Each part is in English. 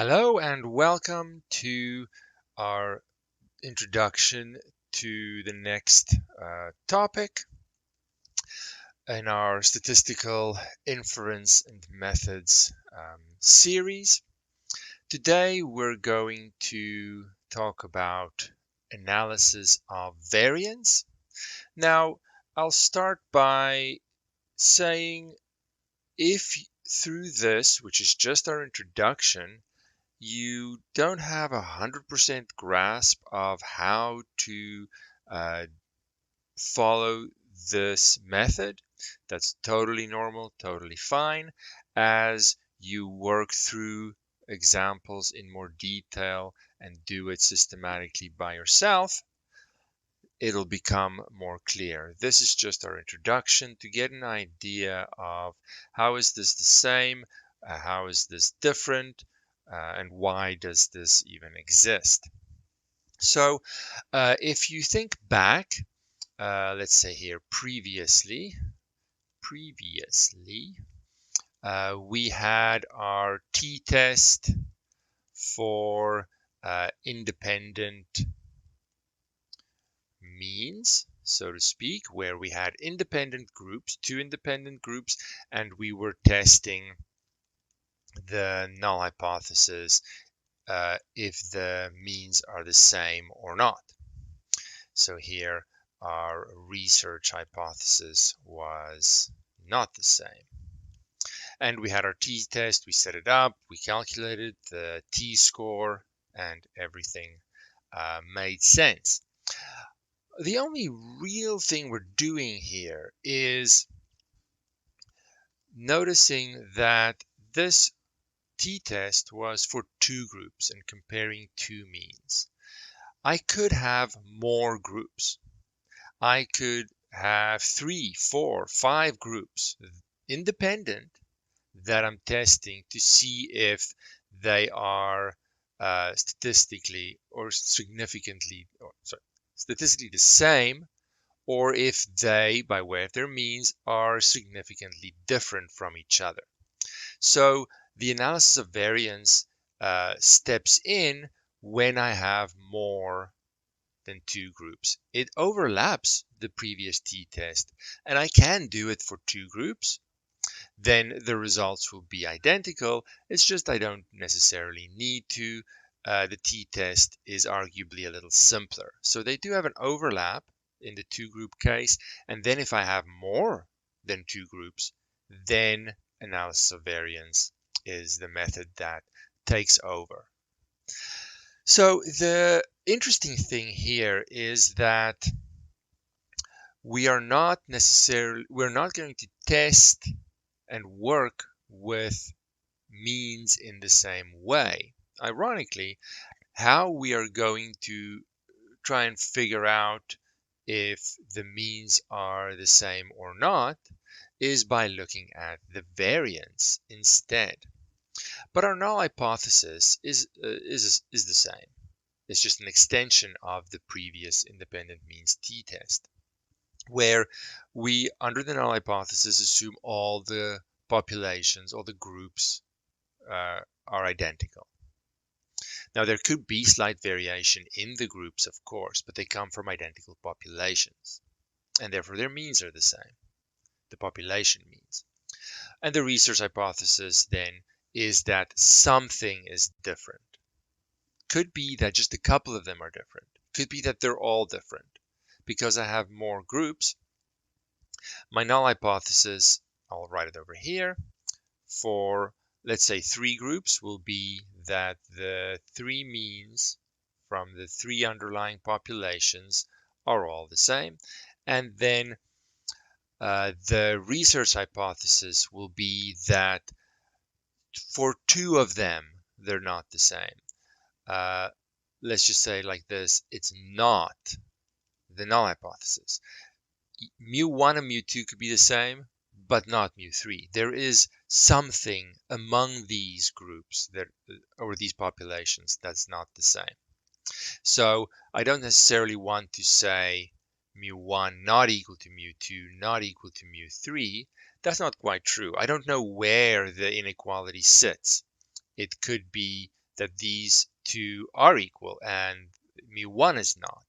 Hello and welcome to our introduction to the next topic in our statistical inference and methods series. Today we're going to talk about analysis of variance. Now I'll start by saying if through this, which is just our introduction, you don't have 100% grasp of how to follow this method, that's totally normal, totally fine. As you work through examples in more detail and do it systematically by yourself, it'll become more clear. This is just our introduction to get an idea of how is this the same, how is this different, and why does this even exist? So if you think back, let's say here previously, we had our t-test for independent means, so to speak, where we had independent groups, two independent groups, and we were testing the null hypothesis if the means are the same or not. So here our research hypothesis was not the same. And we had our t-test, we set it up, we calculated the t-score, and everything made sense. The only real thing we're doing here is noticing that this t-test was for two groups and comparing two means. I could have more groups. I could have 3, 4, 5 groups independent that I'm testing to see if they are statistically the same, or if they, by way of their means, are significantly different from each other. So the analysis of variance steps in when I have more than two groups. It overlaps the previous t-test, and I can do it for two groups. Then the results will be identical. It's just I don't necessarily need to. The t-test is arguably a little simpler. So they do have an overlap in the two-group case. And then if I have more than two groups, then analysis of variance is the method that takes over. So the interesting thing here is that we're not going to test and work with means in the same way. Ironically, how we are going to try and figure out if the means are the same or not is by looking at the variance instead. But our null hypothesis is the same. It's just an extension of the previous independent means t-test, where we, under the null hypothesis, assume all the populations, all the groups are identical. Now, there could be slight variation in the groups, of course, but they come from identical populations, and therefore their means are the same, the population means. And the research hypothesis then is that something is different. Could be that just a couple of them are different. Could be that they're all different. Because I have more groups, my null hypothesis, I'll write it over here, for let's say 3 groups will be that the 3 means from the 3 underlying populations are all the same. And then the research hypothesis will be that for 2 of them, they're not the same. Let's just say like this, it's not the null hypothesis. mu1 and mu2 could be the same, but not mu3. There is something among these groups or these populations that's not the same. So I don't necessarily want to say mu1 not equal to mu2, not equal to mu3. That's not quite true. I don't know where the inequality sits. It could be that these two are equal and mu1 is not.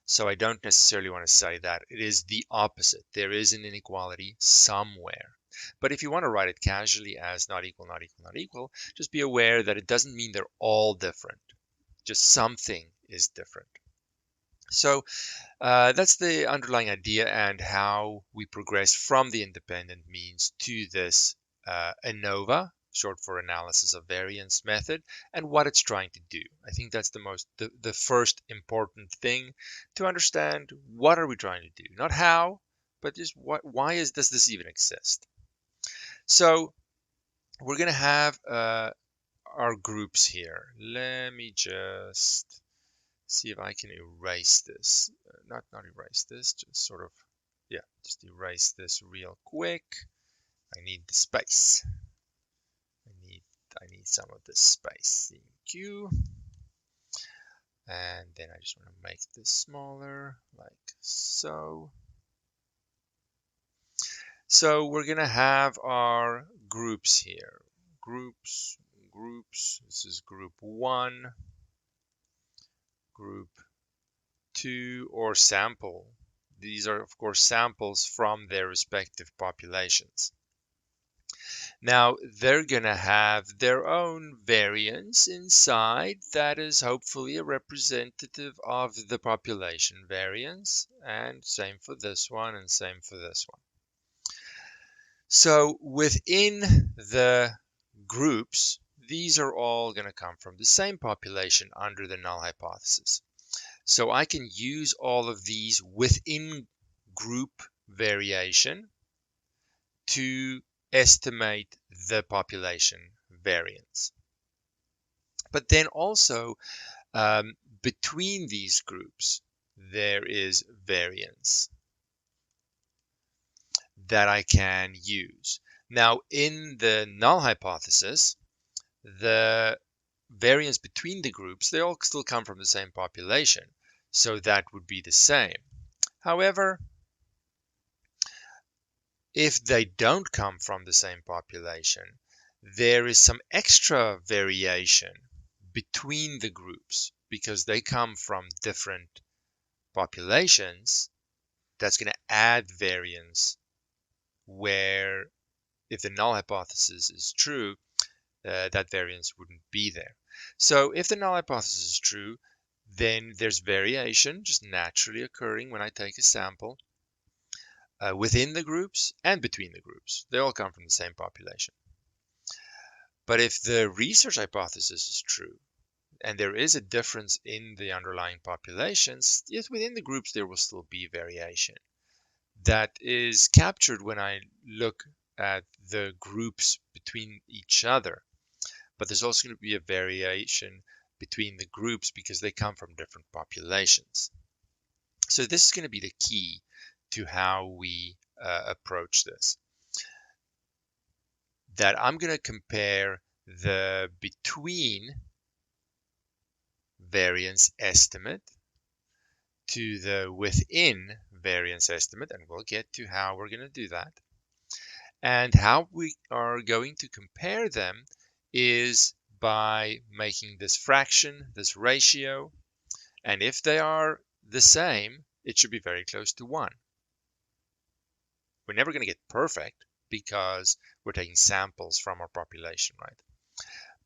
So I don't necessarily want to say that. It is the opposite. There is an inequality somewhere. But if you want to write it casually as not equal, not equal, not equal, just be aware that it doesn't mean they're all different. Just something is different. So that's the underlying idea and how we progress from the independent means to this Anova, short for analysis of variance method, and what it's trying to do. I think that's the first important thing to understand. What are we trying to do? Not how, but just why does this even exist? So we're going to have our groups here. Let me just see if I can erase this. Not erase this, just sort of, yeah, just erase this real quick. I need the space. I need some of this space. Thank you. And then I just want to make this smaller, like so. So we're gonna have our groups here. Groups. This is group 1, group 2, or sample. These are, of course, samples from their respective populations. Now, they're going to have their own variance inside that is hopefully a representative of the population variance, and same for this one, and same for this one. So within the groups, these are all going to come from the same population under the null hypothesis. So I can use all of these within group variation to estimate the population variance. But then also between these groups, there is variance that I can use. Now, in the null hypothesis, the variance between the groups, they all still come from the same population, so that would be the same. However, if they don't come from the same population, there is some extra variation between the groups because they come from different populations. That's going to add variance where if the null hypothesis is true, that variance wouldn't be there. So if the null hypothesis is true, then there's variation just naturally occurring when I take a sample within the groups and between the groups. They all come from the same population. But if the research hypothesis is true, and there is a difference in the underlying populations, yet within the groups there will still be variation. That is captured when I look at the groups between each other. But there's also going to be a variation between the groups because they come from different populations. So this is going to be the key to how we approach this. That I'm going to compare the between variance estimate to the within variance estimate, and we'll get to how we're going to do that. And how we are going to compare them is by making this fraction, this ratio, and if they are the same, it should be very close to 1. We're never going to get perfect because we're taking samples from our population, right?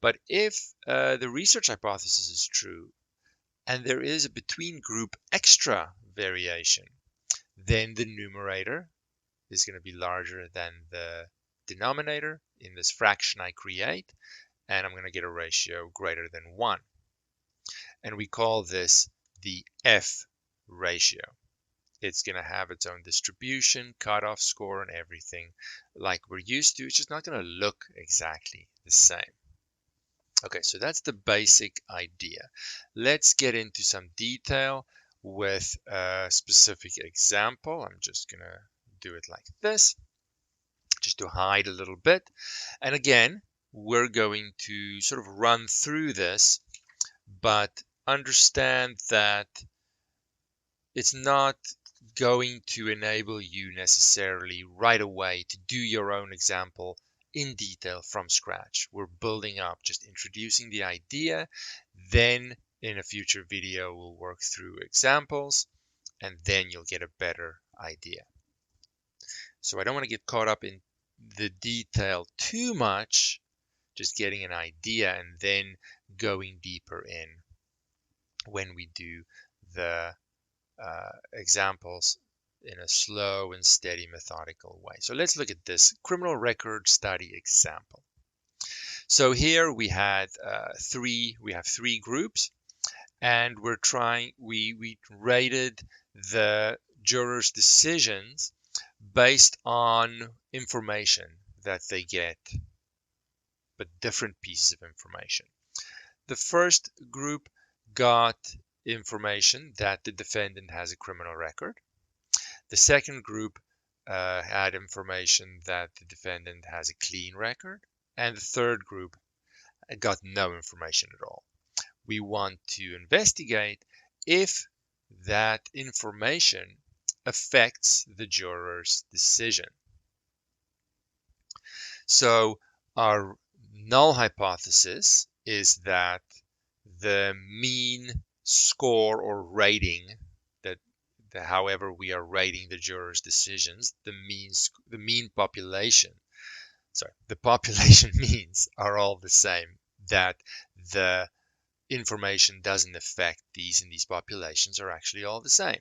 But if the research hypothesis is true and there is a between group extra variation, then the numerator is going to be larger than the denominator in this fraction I create, and I'm going to get a ratio greater than 1. And we call this the F ratio. It's going to have its own distribution, cutoff score, and everything like we're used to. It's just not going to look exactly the same. Okay, so that's the basic idea. Let's get into some detail with a specific example. I'm just going to do it like this, just to hide a little bit. And again, we're going to sort of run through this, but understand that it's not going to enable you necessarily right away to do your own example in detail from scratch. We're building up, just introducing the idea. Then in a future video, we'll work through examples, and then you'll get a better idea. So I don't want to get caught up in the detail too much, just getting an idea and then going deeper in when we do the examples in a slow and steady methodical way. So let's look at this criminal record study example. So here we have three groups, and we rated the jurors' decisions based on information that they get, but different pieces of information. The first group got information that the defendant has a criminal record. The second group had information that the defendant has a clean record. And the third group got no information at all. We want to investigate if that information affects the juror's decision. So our null hypothesis is that the mean score or rating, however we are rating the jurors' decisions, the mean population, the population means are all the same, that the information doesn't affect these, and these populations are actually all the same.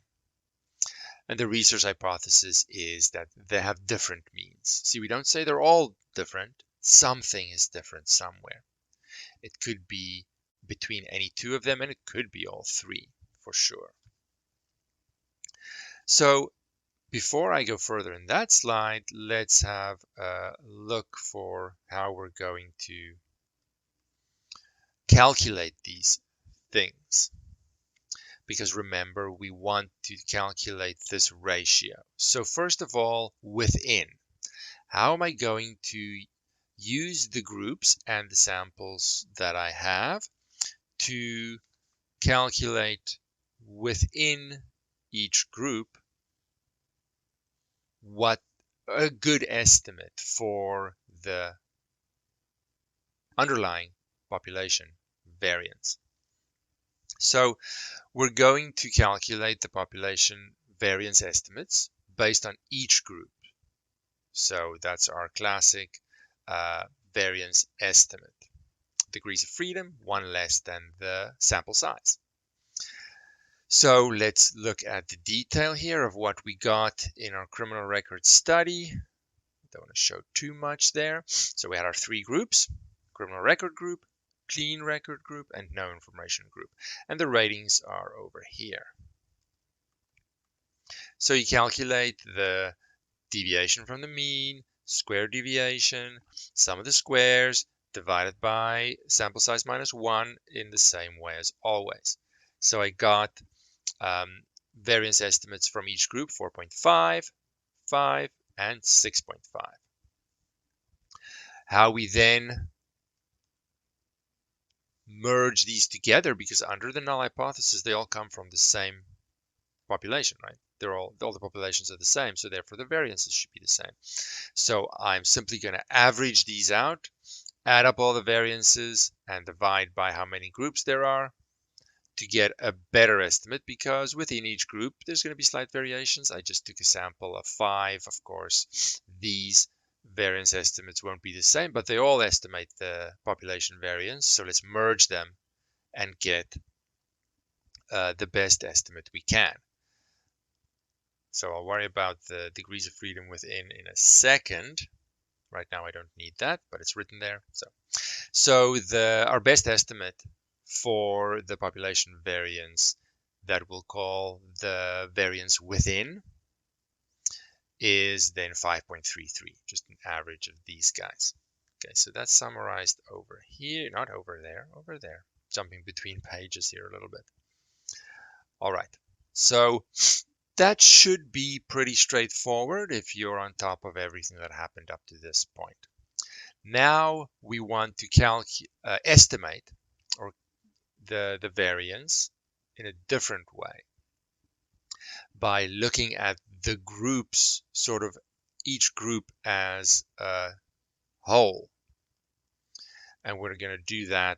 And the research hypothesis is that they have different means. See, we don't say they're all different. Something is different somewhere. It could be between any two of them, and it could be all three for sure. So before I go further in that slide, let's have a look for how we're going to calculate these things. Because remember, we want to calculate this ratio. So first of all, within. How am I going to use the groups and the samples that I have to calculate within each group what a good estimate for the underlying population variance? So we're going to calculate the population variance estimates based on each group. So that's our classic variance estimate. Degrees of freedom, one less than the sample size. So let's look at the detail here of what we got in our criminal record study. Don't want to show too much there. So we had our three groups: criminal record group, clean record group, and no information group. And the ratings are over here. So you calculate the deviation from the mean, square deviation, sum of the squares, divided by sample size minus 1 in the same way as always. So I got variance estimates from each group: 4.5, 5, and 6.5. How we then merge these together, because under the null hypothesis they all come from the same population, right? All the populations are the same, so therefore the variances should be the same. So I'm simply going to average these out, add up all the variances, and divide by how many groups there are to get a better estimate, because within each group there's going to be slight variations. I just took a sample of 5. Of course, these variance estimates won't be the same, but they all estimate the population variance. So let's merge them and get the best estimate we can. So I'll worry about the degrees of freedom within in a second. Right now I don't need that, but it's written there. So our best estimate for the population variance that we'll call the variance within is then 5.33, just an average of these guys. Okay, so that's summarized over here, not over there, over there. Jumping between pages here a little bit. All right, so that should be pretty straightforward if you're on top of everything that happened up to this point. Now we want to estimate or the variance in a different way by looking at the groups, sort of each group as a whole. And we're going to do that.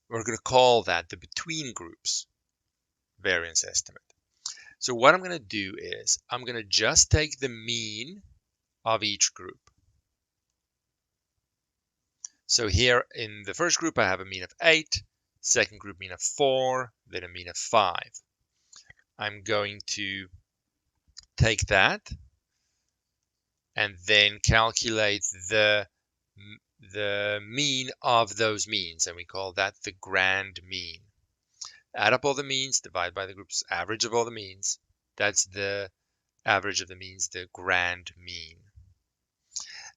We're going to call that the between groups variance estimate. So what I'm going to do is I'm going to just take the mean of each group. So here in the first group, I have a mean of 8, second group mean of 4, then a mean of 5. I'm going to take that and then calculate the mean of those means, and we call that the grand mean. Add up all the means, divide by the group's average of all the means. That's the average of the means, the grand mean.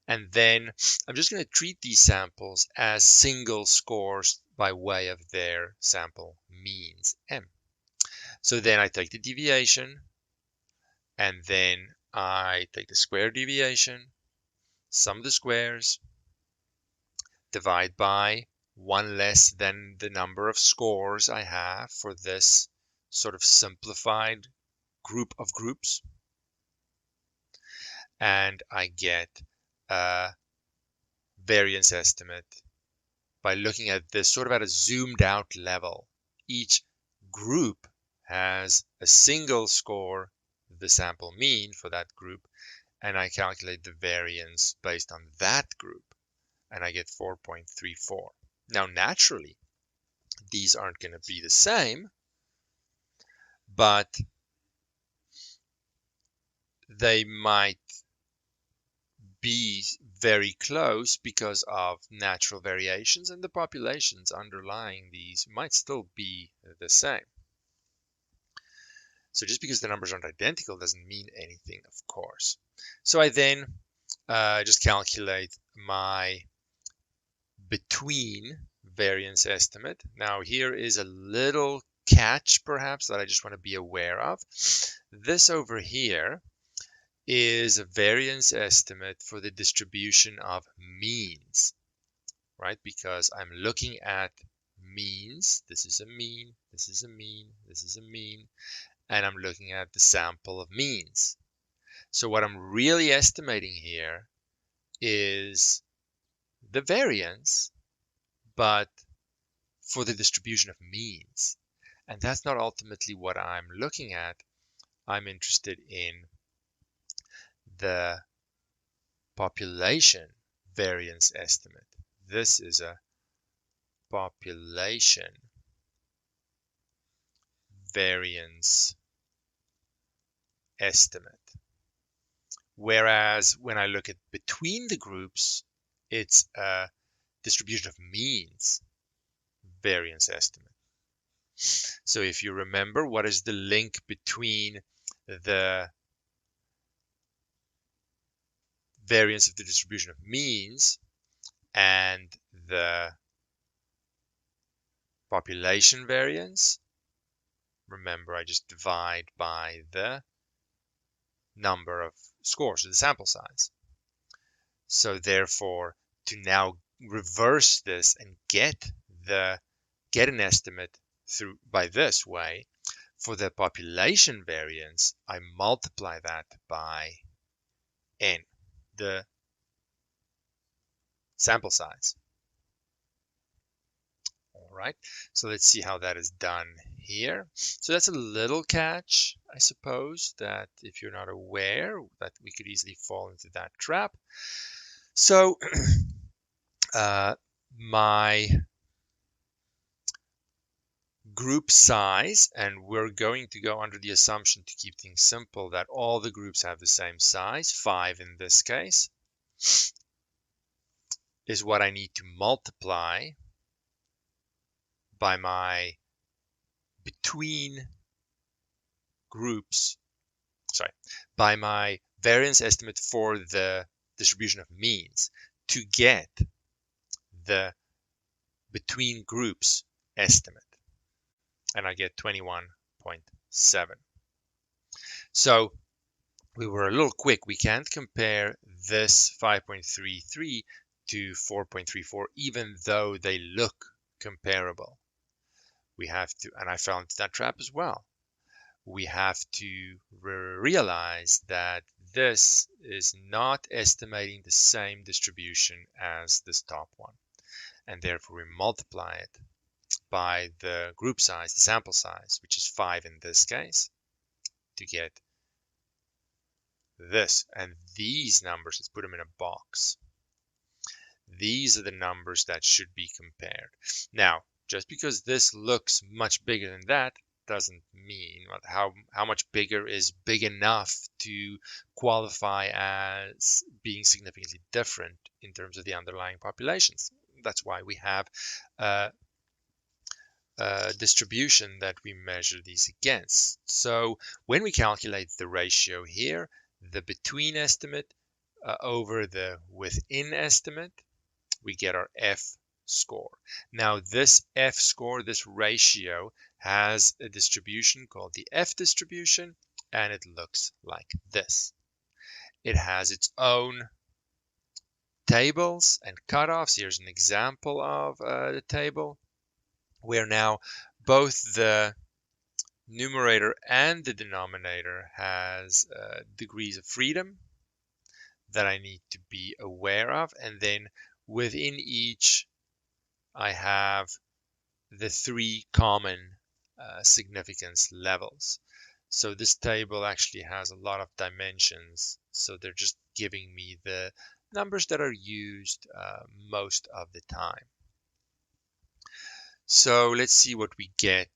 And then I'm just going to treat these samples as single scores by way of their sample means, M. So then I take the deviation, and then I take the square deviation, sum the squares, divide by 1 less than the number of scores I have for this sort of simplified group of groups, and I get a variance estimate by looking at this sort of at a zoomed out level. Each group has a single score, the sample mean for that group, and I calculate the variance based on that group, and I get 4.34. Now, naturally, these aren't going to be the same, but they might be very close because of natural variations, and the populations underlying these might still be the same. So just because the numbers aren't identical doesn't mean anything, of course. So I then just calculate my between variance estimate. Now here is a little catch perhaps that I just want to be aware of. This over here is a variance estimate for the distribution of means, right? Because I'm looking at means. This is a mean, this is a mean, this is a mean, and I'm looking at the sample of means. So what I'm really estimating here is the variance, but for the distribution of means. And that's not ultimately what I'm looking at. I'm interested in the population variance estimate. This is a population variance estimate. Whereas when I look at between the groups, it's a distribution of means variance estimate. So if you remember, what is the link between the variance of the distribution of means and the population variance? Remember, I just divide by the number of scores, or the sample size. So therefore, to now reverse this and get an estimate through by this way, for the population variance, I multiply that by n, the sample size. All right, so let's see how that is done here. So that's a little catch, I suppose, that if you're not aware, that we could easily fall into that trap. So my group size, and we're going to go under the assumption, to keep things simple, that all the groups have the same size, 5 in this case, is what I need to multiply by my between groups, by my variance estimate for the distribution of means to get the between groups estimate. And I get 21.7. So we were a little quick. We can't compare this 5.33 to 4.34, even though they look comparable. We have to, and I fell into that trap as well. We have to realize that this is not estimating the same distribution as this top one. And therefore we multiply it by the group size, the sample size, which is 5 in this case, to get this. And these numbers, let's put them in a box. These are the numbers that should be compared. Now, just because this looks much bigger than that doesn't mean how much bigger is big enough to qualify as being significantly different in terms of the underlying populations. That's why we have a distribution that we measure these against. So when we calculate the ratio here, the between estimate over the within estimate, we get our F score. Now this F score, this ratio, has a distribution called the F distribution, and it looks like this. It has its own tables and cutoffs. Here's an example of the table where now both the numerator and the denominator has degrees of freedom that I need to be aware of, and then within each I have the 3 common significance levels. So this table actually has a lot of dimensions, so they're just giving me the numbers that are used most of the time. So let's see what we get.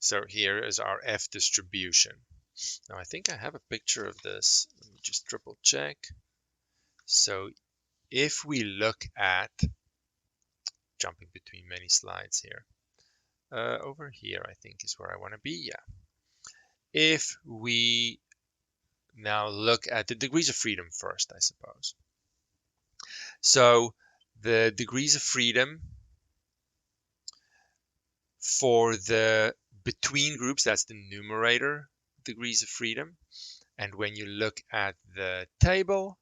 So here is our F distribution. Now I think I have a picture of this. Let me just triple check. So if we look at, jumping between many slides here, over here I think is where I want to be, yeah. If we now look at the degrees of freedom first, I suppose. So the degrees of freedom for the between groups, that's the numerator degrees of freedom. And when you look at the table,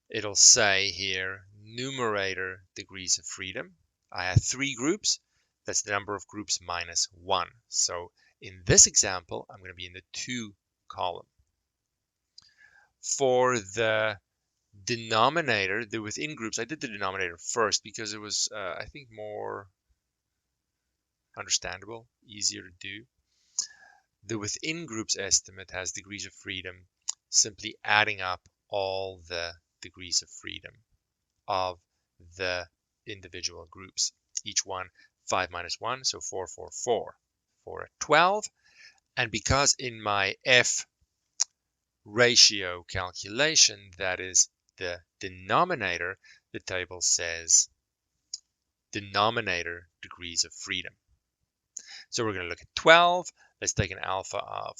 it'll say here numerator degrees of freedom. I have 3 groups. That's the number of groups minus 1. So in this example, I'm going to be in the 2 column. For the denominator, the within groups, I did the denominator first because it was, I think, more understandable, easier to do. The within groups estimate has degrees of freedom, simply adding up all the degrees of freedom of the individual groups. Each one 5 minus 1, so 4, 4, 4 for a 12. And because in my F ratio calculation, that is the denominator, the table says denominator degrees of freedom. So we're going to look at 12. Let's take an alpha of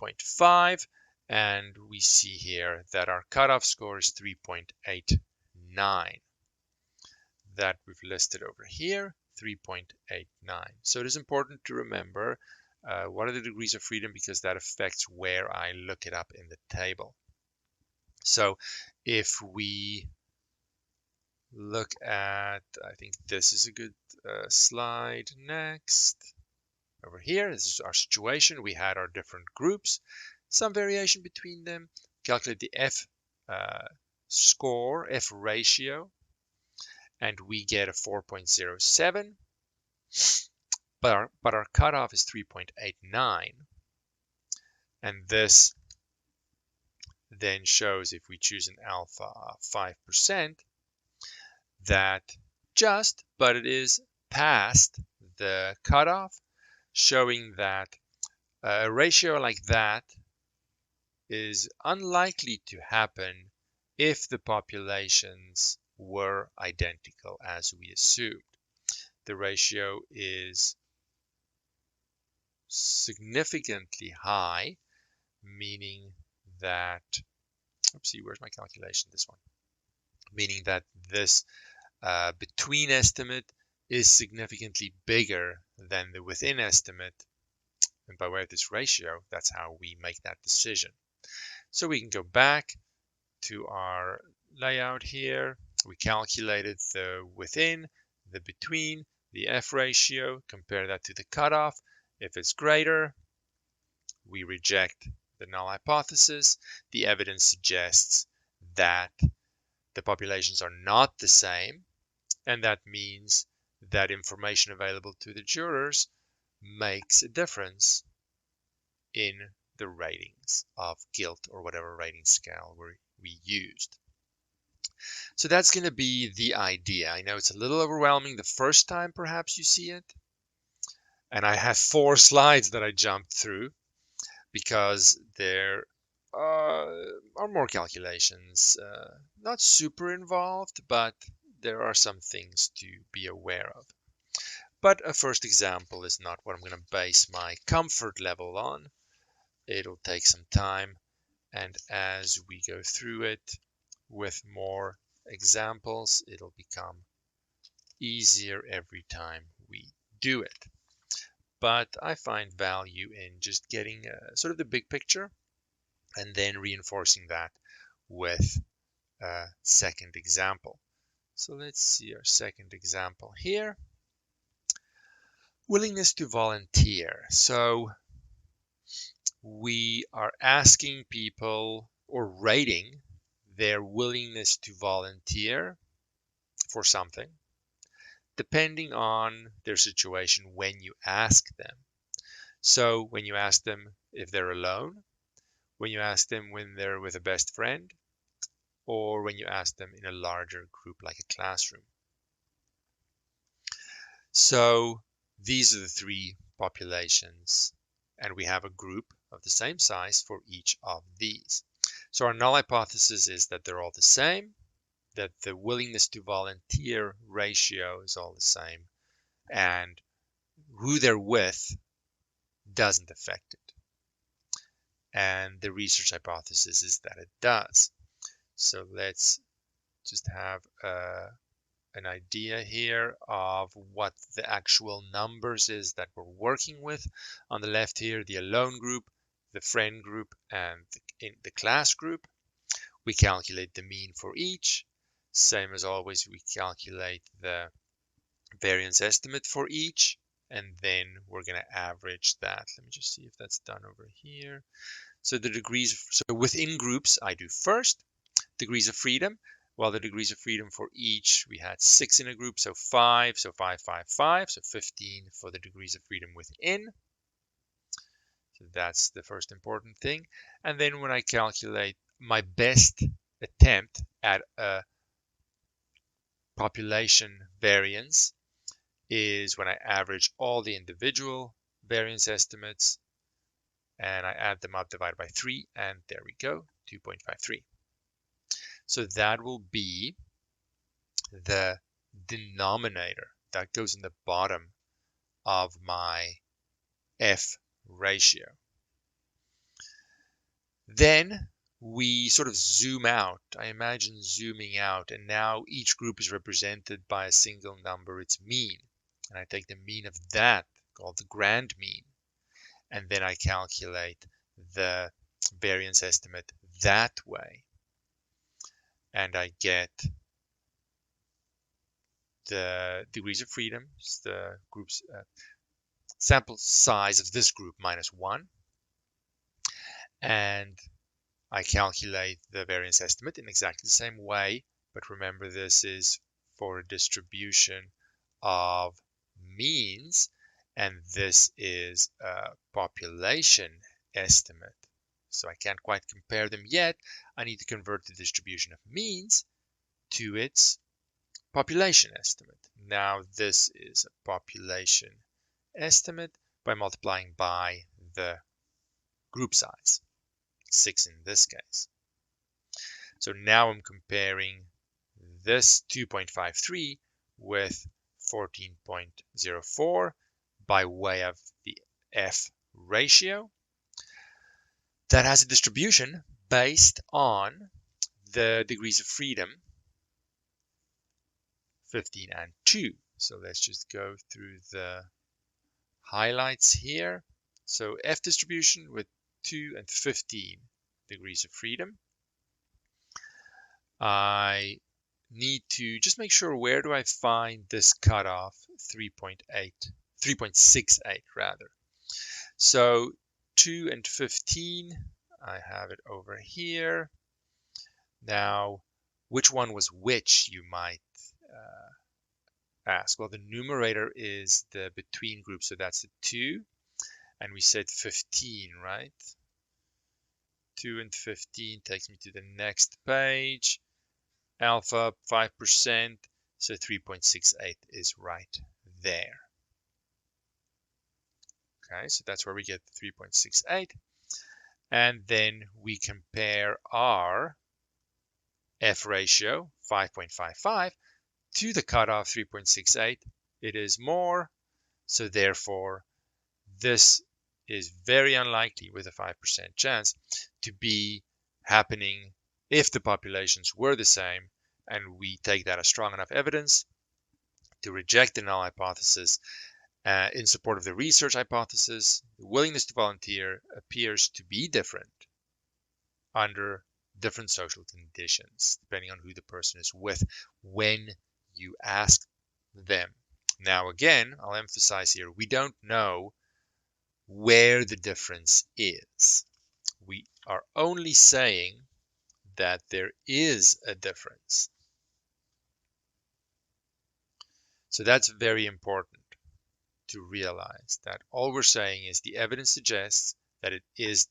0.5, and we see here that our cutoff score is 3.89. That we've listed over here, 3.89. So it is important to remember what are the degrees of freedom, because that affects where I look it up in the table. So if we look at, I think this is a good slide next. Over here, this is our situation. We had our different groups, some variation between them. Calculate the F score, F ratio, and we get a 4.07. But our cutoff is 3.89. And this then shows, if we choose an alpha of 5%, that just, but it is past the cutoff, showing that a ratio like that is unlikely to happen if the populations were identical as we assumed. The ratio is significantly high, meaning that, oopsie, where's my calculation? This one. Meaning that this between estimate is significantly bigger than the within estimate. And by way of this ratio, that's how we make that decision. So we can go back to our layout here. We calculated the within, the between, the F ratio, compare that to the cutoff. If it's greater, we reject the null hypothesis, the evidence suggests that the populations are not the same, and that means that information available to the jurors makes a difference in the ratings of guilt or whatever rating scale we used. So that's going to be the idea. I know it's a little overwhelming the first time perhaps you see it. And I have 4 slides that I jumped through because there are more calculations. Not super involved, but there are some things to be aware of. But a first example is not what I'm going to base my comfort level on. It'll take some time, and as we go through it with more examples, it'll become easier every time we do it. But I find value in just getting sort of the big picture and then reinforcing that with a second example. So let's see our second example here. Willingness to volunteer. So we are asking people or rating their willingness to volunteer for something, depending on their situation when you ask them. So when you ask them if they're alone, when you ask them when they're with a best friend, or when you ask them in a larger group like a classroom. So these are the 3 populations, and we have a group of the same size for each of these. So our null hypothesis is that they're all the same, that the willingness to volunteer ratio is all the same, and who they're with doesn't affect it. And the research hypothesis is that it does. So let's just have an idea here of what the actual numbers is that we're working with. On the left here, the alone group, the friend group, and the class group. We calculate the mean for each. Same as always, we calculate the variance estimate for each, and then we're going to average that. Let me just see if that's done over here. So the degrees, so within groups, I do first. Degrees of freedom. Well, the degrees of freedom for each, we had 6 in a group, so 5, so 5, 5, 5, so 15 for the degrees of freedom within. So that's the first important thing. And then when I calculate my best attempt at a population variance is when I average all the individual variance estimates and I add them up, divided by 3, and there we go, 2.53. So that will be the denominator that goes in the bottom of my F ratio. Then we sort of zoom out. I imagine zooming out, and now each group is represented by a single number, its mean. And I take the mean of that, called the grand mean, and then I calculate the variance estimate that way. And I get the degrees of freedom, the group's sample size of this group minus 1. And I calculate the variance estimate in exactly the same way. But remember, this is for a distribution of means, and this is a population estimate. So I can't quite compare them yet. I need to convert the distribution of means to its population estimate. Now this is a population estimate by multiplying by the group size, 6 in this case. So now I'm comparing this 2.53 with 14.04 by way of the F ratio. That has a distribution based on the degrees of freedom, 15 and 2. So let's just go through the highlights here. So F distribution with 2 and 15 degrees of freedom. I need to just make sure, where do I find this cutoff? 3.68 rather. So 2 and 15, I have it over here. Now, which one was which, you might ask? Well, the numerator is the between group, so that's the 2. And we said 15, right? 2 and 15 takes me to the next page. Alpha, 5%, so 3.68 is right there. Okay, so that's where we get 3.68. And then we compare our F ratio, 5.55, to the cutoff, 3.68. It is more, so therefore this is very unlikely, with a 5% chance, to be happening if the populations were the same, and we take that as strong enough evidence to reject the null hypothesis. In support of the research hypothesis, the willingness to volunteer appears to be different under different social conditions, depending on who the person is with when you ask them. Now, again, I'll emphasize here, we don't know where the difference is. We are only saying that there is a difference. So that's very important to realize, that all we're saying is the evidence suggests that it is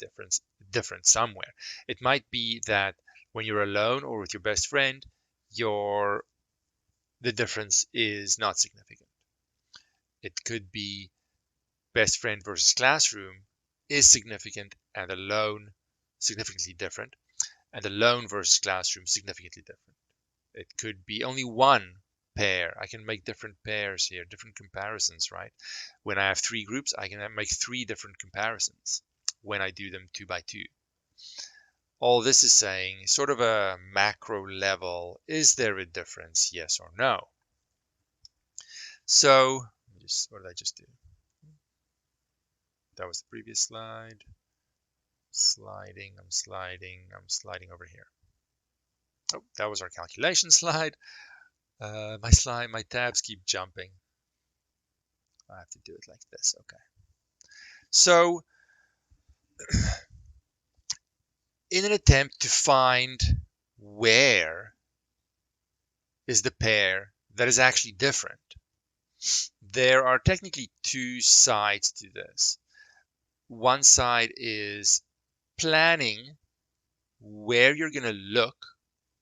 different somewhere. It might be that when you're alone or with your best friend, the difference is not significant. It could be best friend versus classroom is significant, and alone significantly different, and alone versus classroom significantly different. It could be only one pair. I can make different pairs here, different comparisons, right? When I have 3 groups, I can make 3 different comparisons when I do them 2 by 2. All this is saying, sort of a macro level, is there a difference, yes or no? So, what did I just do? That was the previous slide. I'm sliding over here. Oh, that was our calculation slide. My tabs keep jumping. I have to do it like this, okay. So, in an attempt to find where is the pair that is actually different, there are technically 2 sides to this. One side is planning where you're going to look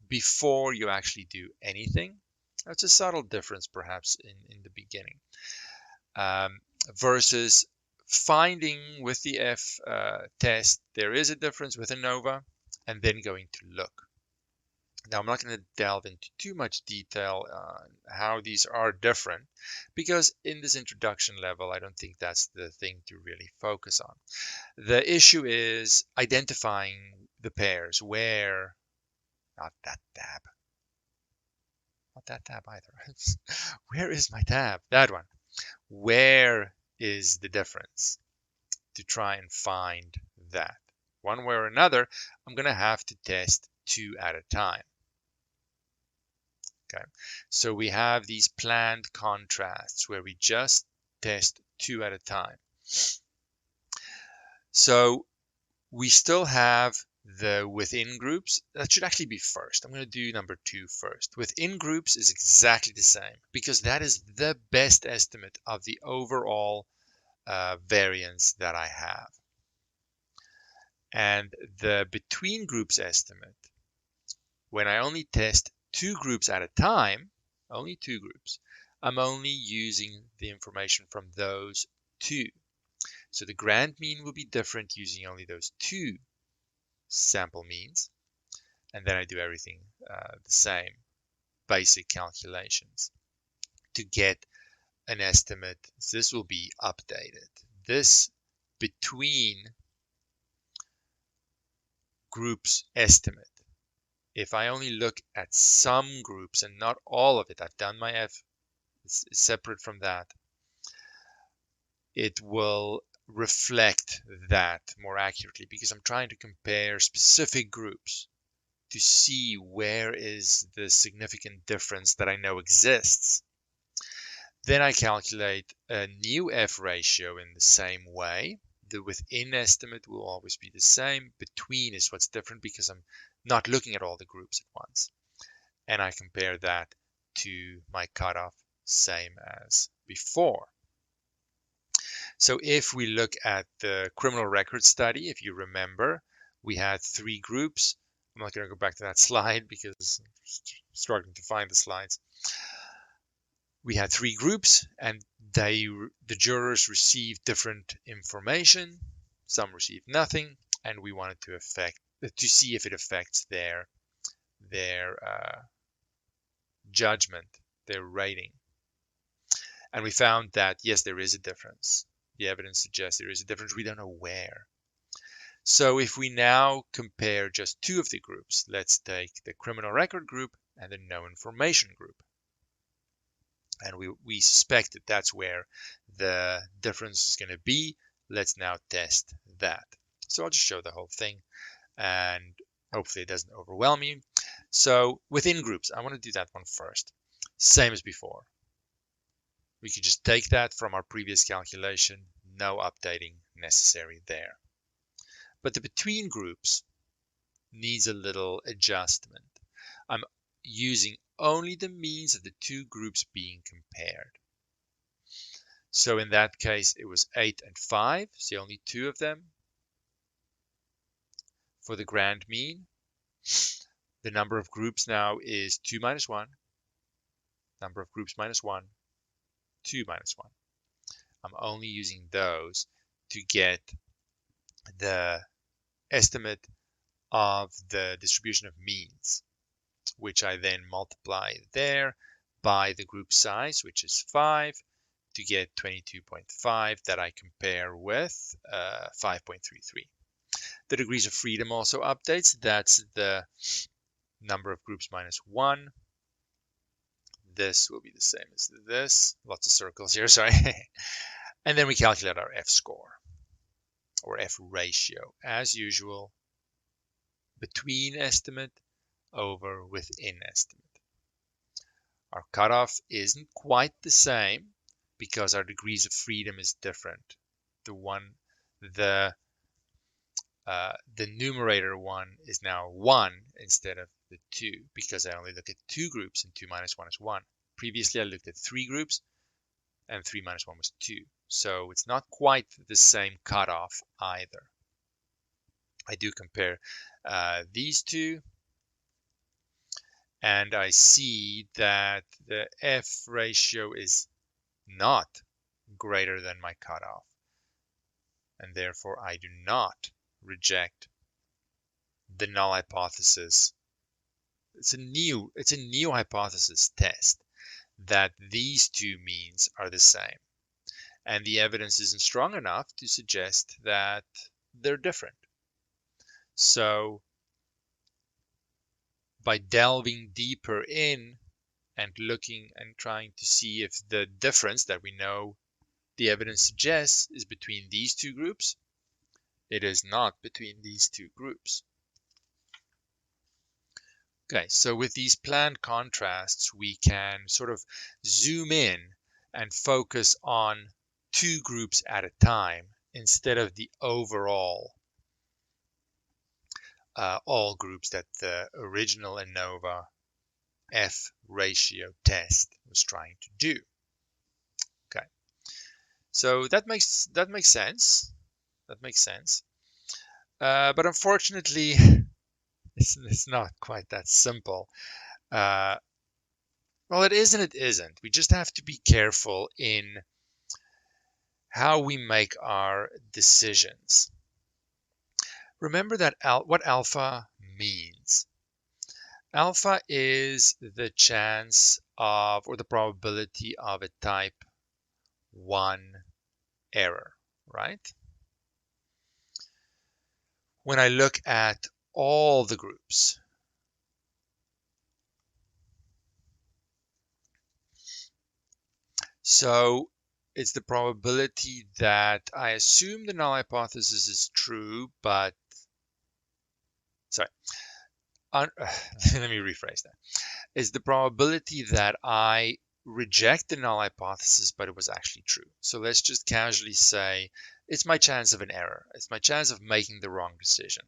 before you actually do anything. That's a subtle difference, perhaps, in the beginning. Versus finding with the F test, there is a difference with Anova, and then going to look. Now, I'm not going to delve into too much detail on how these are different, because in this introduction level, I don't think that's the thing to really focus on. The issue is identifying the pairs where, not that tab either. Where is my tab? That one. Where is the difference? To try and find that. One way or another, I'm going to have to test 2 at a time. Okay, so we have these planned contrasts where we just test 2 at a time. So we still have the within groups. That should actually be first. I'm going to do number 2 first. Within groups is exactly the same, because that is the best estimate of the overall variance that I have. And the between groups estimate, when I only test 2 groups at a time, only 2 groups, I'm only using the information from those 2. So the grand mean will be different using only those 2 sample means. And then I do everything the same, basic calculations to get an estimate. This will be updated. This between groups estimate, if I only look at some groups and not all of it, I've done my F separate from that, it will reflect that more accurately, because I'm trying to compare specific groups to see where is the significant difference that I know exists. Then I calculate a new F ratio in the same way, The within estimate will always be the same. Between is what's different because I'm not looking at all the groups at once. And I compare that to my cutoff, same as before. So if we look at the criminal record study, if you remember, we had 3 groups. I'm not going to go back to that slide because I'm struggling to find the slides. We had 3 groups, and the jurors received different information. Some received nothing, and we wanted to see if it affects their judgment, their rating. And we found that yes, there is a difference. The evidence suggests there is a difference. We don't know where. So if we now compare just 2 of the groups, let's take the criminal record group and the no information group. And we suspect that that's where the difference is going to be. Let's now test that. So I'll just show the whole thing, and hopefully it doesn't overwhelm you. So within groups, I want to do that one first. Same as before. We could just take that from our previous calculation, no updating necessary there. But the between groups needs a little adjustment. I'm using only the means of the 2 groups being compared. So in that case, it was 8 and 5, so only 2 of them. For the grand mean, the number of groups now is 2 minus 1, number of groups minus 1, 2 minus 1. I'm only using those to get the estimate of the distribution of means, which I then multiply there by the group size, which is 5, to get 22.5 that I compare with 5.33. The degrees of freedom also updates. That's the number of groups minus 1. This will be the same as this. Lots of circles here, sorry. And then we calculate our F-score, or F-ratio, as usual, between estimate over within estimate. Our cutoff isn't quite the same because our degrees of freedom is different. The numerator one is now 1 instead of the 2 because I only look at 2 groups and 2 minus 1 is 1. Previously, I looked at 3 groups and 3 minus 1 was 2. So it's not quite the same cutoff either. I do compare these 2, and I see that the F ratio is not greater than my cutoff, and therefore I do not reject the null hypothesis. It's a new hypothesis test that these 2 means are the same, and the evidence isn't strong enough to suggest that they're different. So by delving deeper in and looking and trying to see if the difference that we know the evidence suggests is between these 2 groups, it is not between these 2 groups. Okay, so with these planned contrasts, we can sort of zoom in and focus on 2 groups at a time instead of the overall all groups that the original Anova F ratio test was trying to do. Okay, so that makes sense. That makes sense. But unfortunately, it's not quite that simple. Well, it is and it isn't. We just have to be careful in how we make our decisions. Remember that what alpha means. Alpha is the chance of, or the probability of a type 1 error, right? When I look at all the groups, so it's the probability that I assume the null hypothesis is true, but let me rephrase that. It's the probability that I reject the null hypothesis, but it was actually true. So let's just casually say it's my chance of an error. It's my chance of making the wrong decision.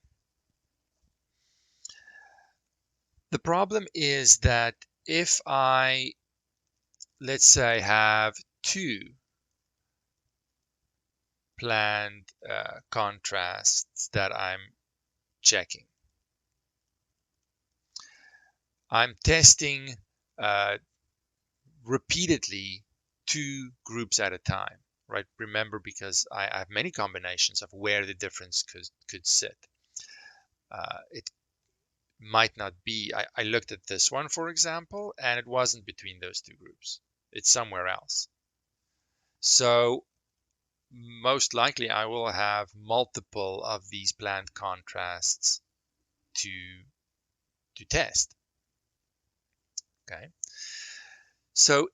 The problem is that if I, let's say, have two planned contrasts that I'm checking, I'm testing repeatedly two groups at a time, right? Remember, because I have many combinations of where the difference could sit. It might not be, I looked at this one, for example, and it wasn't between those two groups. It's somewhere else. So most likely I will have multiple of these planned contrasts to test. Okay. So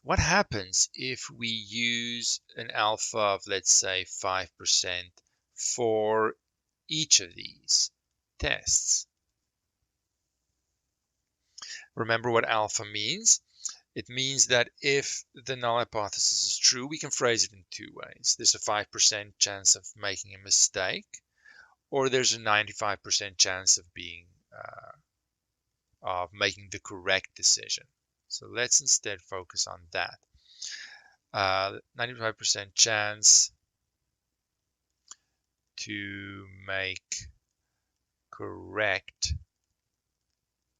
what happens if we use an alpha of, let's say, 5% for each of these tests? Remember what alpha means? It means that if the null hypothesis is true, we can phrase it in two ways. There's a 5% chance of making a mistake, or there's a 95% chance of making the correct decision. So let's instead focus on that. 95% chance to make correct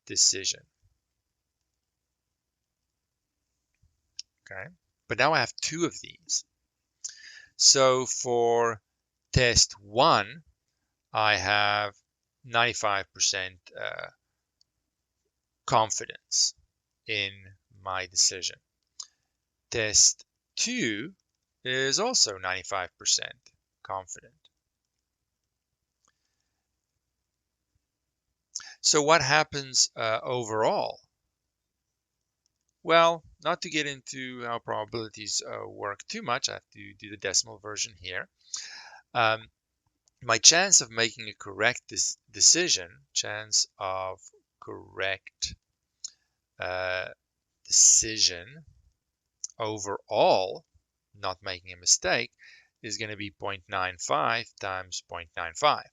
decision. Okay, but now I have two of these. So for test 1, I have 95% confidence in my decision. Test 2 is also 95% confident. So what happens overall? Well, not to get into how probabilities work too much, I have to do the decimal version here. My chance of making a correct decision, chance of correct decision overall, not making a mistake, is going to be 0.95 times 0.95,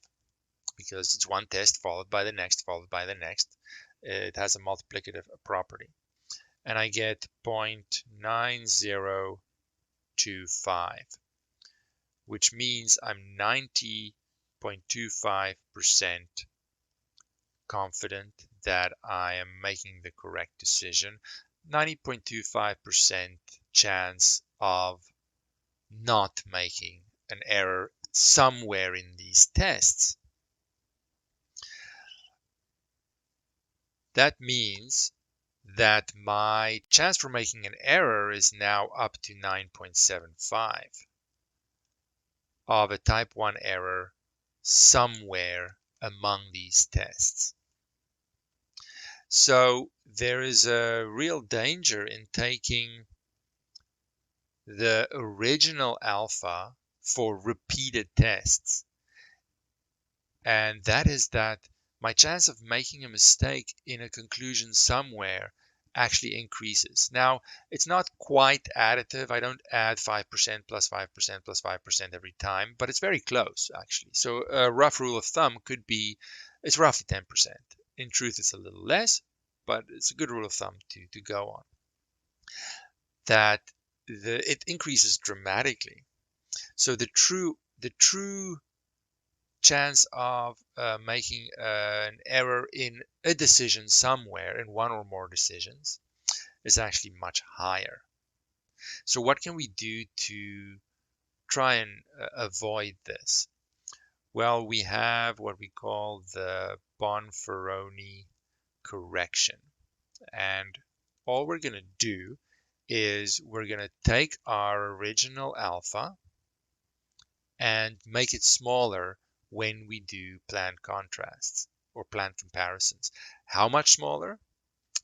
because it's one test followed by the next, followed by the next. It has a multiplicative property. And I get 0.9025, which means I'm 90.25% confident that I am making the correct decision. 90.25% chance of not making an error somewhere in these tests. That means that my chance for making an error is now up to 9.75 of a type 1 error somewhere among these tests. So there is a real danger in taking the original alpha for repeated tests. And that is that my chance of making a mistake in a conclusion somewhere actually increases. Now, it's not quite additive. I don't add 5% plus 5% plus 5% every time, but it's very close, actually. So a rough rule of thumb could be, it's roughly 10%. In truth, it's a little less, but it's a good rule of thumb to go on. That it increases dramatically. So the true chance of making an error in a decision somewhere, in one or more decisions, is actually much higher. So what can we do to try and avoid this? Well, we have what we call the Bonferroni Correction. And all we're going to do is we're going to take our original alpha and make it smaller when we do planned contrasts or planned comparisons. How much smaller?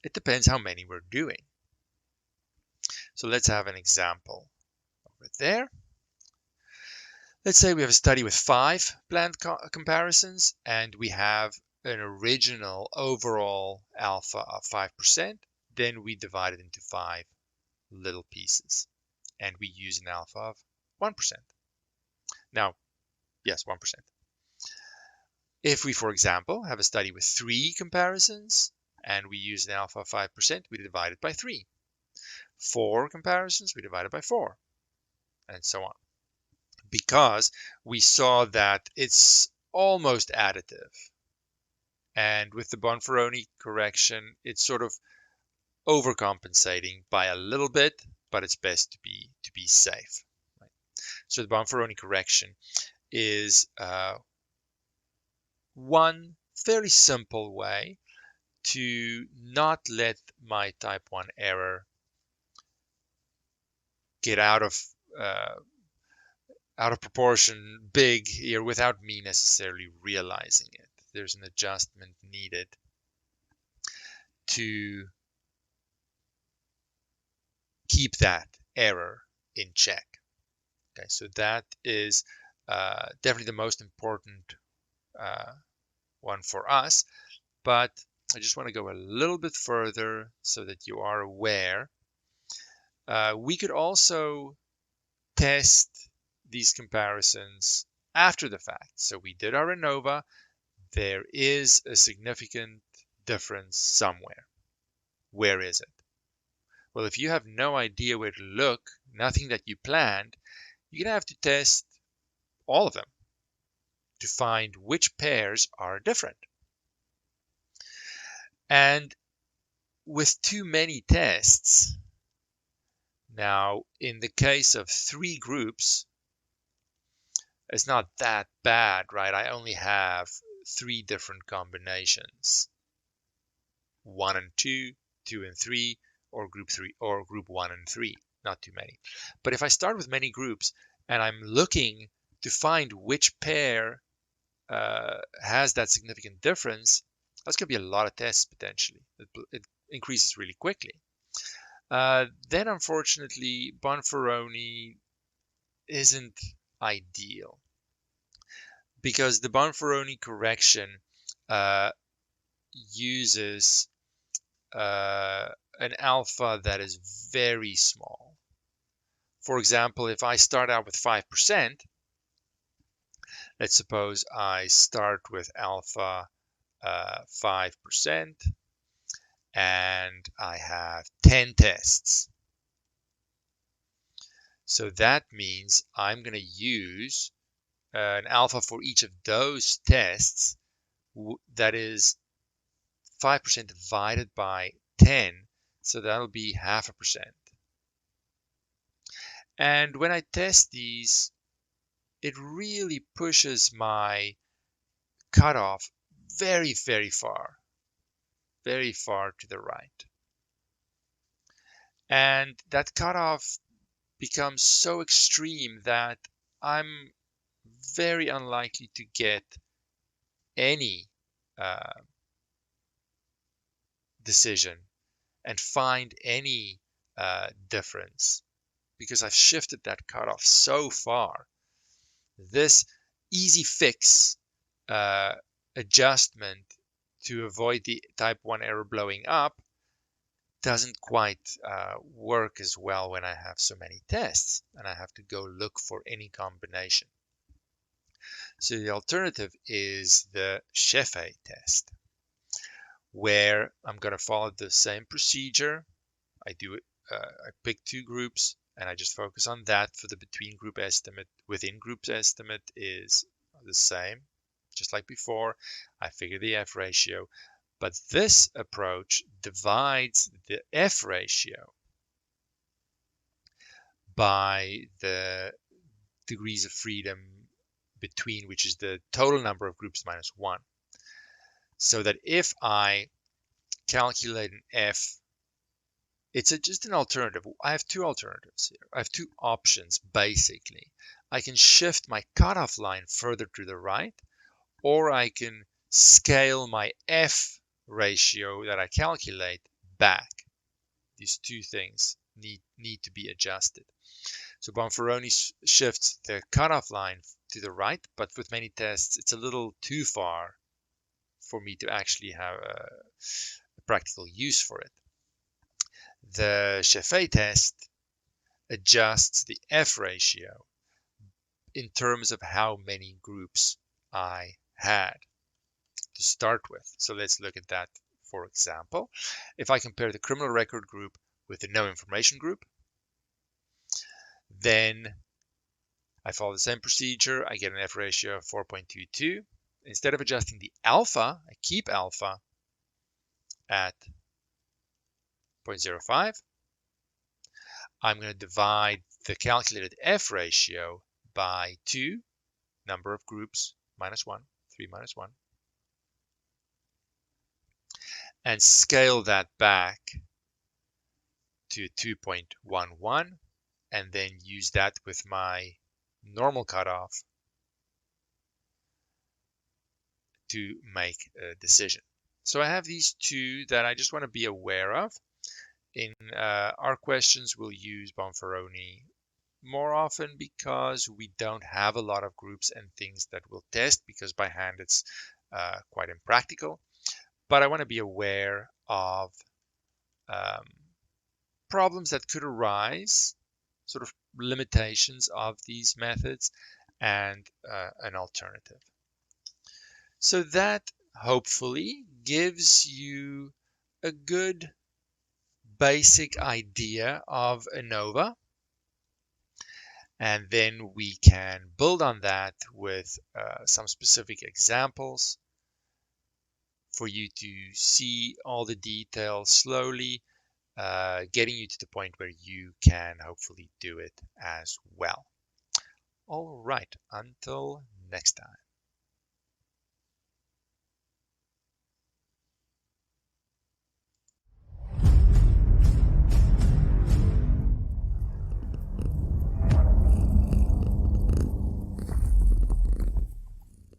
It depends how many we're doing. So let's have an example over there. Let's say we have a study with 5 planned comparisons and we have an original overall alpha of 5%. Then we divide it into 5 little pieces and we use an alpha of 1%. Now, yes, 1%. If we, for example, have a study with 3 comparisons and we use an alpha of 5%, we divide it by 3. 4 comparisons, we divide it by 4, and so on. Because we saw that it's almost additive. And with the Bonferroni correction, it's sort of overcompensating by a little bit, but it's best to be safe. Right? So the Bonferroni correction is one fairly simple way to not let my type 1 error get out of proportion big here without me necessarily realizing it. There's an adjustment needed to keep that error in check. Okay, so that is definitely the most important one for us, but I just want to go a little bit further so that you are aware. We could also test these comparisons after the fact. So we did our Anova. There is a significant difference somewhere. Where is it? Well, if you have no idea where to look, nothing that you planned, you're going to have to test all of them to find which pairs are different. And with too many tests, now in the case of 3 groups, it's not that bad, right? I only have 3 different combinations. 1 and 2, 2 and 3, or group 3, or group 1 and 3. Not too many. But if I start with many groups and I'm looking to find which pair has that significant difference, that's going to be a lot of tests potentially. It increases really quickly. Then, unfortunately, Bonferroni isn't ideal because the Bonferroni correction uses an alpha that is very small. For example, if I start out with 5%, let's suppose I start with alpha 5% and I have 10 tests. So that means I'm going to use an alpha for each of those tests that is 5% divided by 10, so that'll be 0.5%. And when I test these, it really pushes my cutoff very, very far to the right. And that cutoff becomes so extreme that I'm very unlikely to get any decision and find any difference because I've shifted that cutoff so far. This easy fix adjustment to avoid the type 1 error blowing up doesn't quite work as well when I have so many tests and I have to go look for any combination. So the alternative is the Shefei test, where I'm going to follow the same procedure. I pick 2 groups and I just focus on that for the between group estimate. Within group estimate is the same, just like before. I figure the F ratio, but this approach divides the F ratio by the degrees of freedom between, which is the total number of groups minus 1. So that if I calculate an F, it's just an alternative. I have 2 alternatives here. I have 2 options, basically. I can shift my cutoff line further to the right, or I can scale my F ratio that I calculate back. These 2 things need to be adjusted. So Bonferroni shifts the cutoff line to the right, but with many tests, it's a little too far for me to actually have a practical use for it. The Shefei test adjusts the F ratio in terms of how many groups I had to start with. So let's look at that. For example, if I compare the criminal record group with the no information group, then I follow the same procedure. I get an F ratio of 4.22. Instead of adjusting the alpha, I keep alpha at 0.05. I'm going to divide the calculated F ratio by 2, number of groups, minus 1, 3 minus 1, and scale that back to 2.11, and then use that with my normal cutoff to make a decision. So I have these two that I just want to be aware of. In our questions, we'll use Bonferroni more often because we don't have a lot of groups and things that we'll test, because by hand it's quite impractical. But I want to be aware of problems that could arise, sort of limitations of these methods, and an alternative. So that hopefully gives you a good basic idea of Anova. And then we can build on that with some specific examples for you to see all the details slowly, getting you to the point where you can hopefully do it as well. All right, until next time.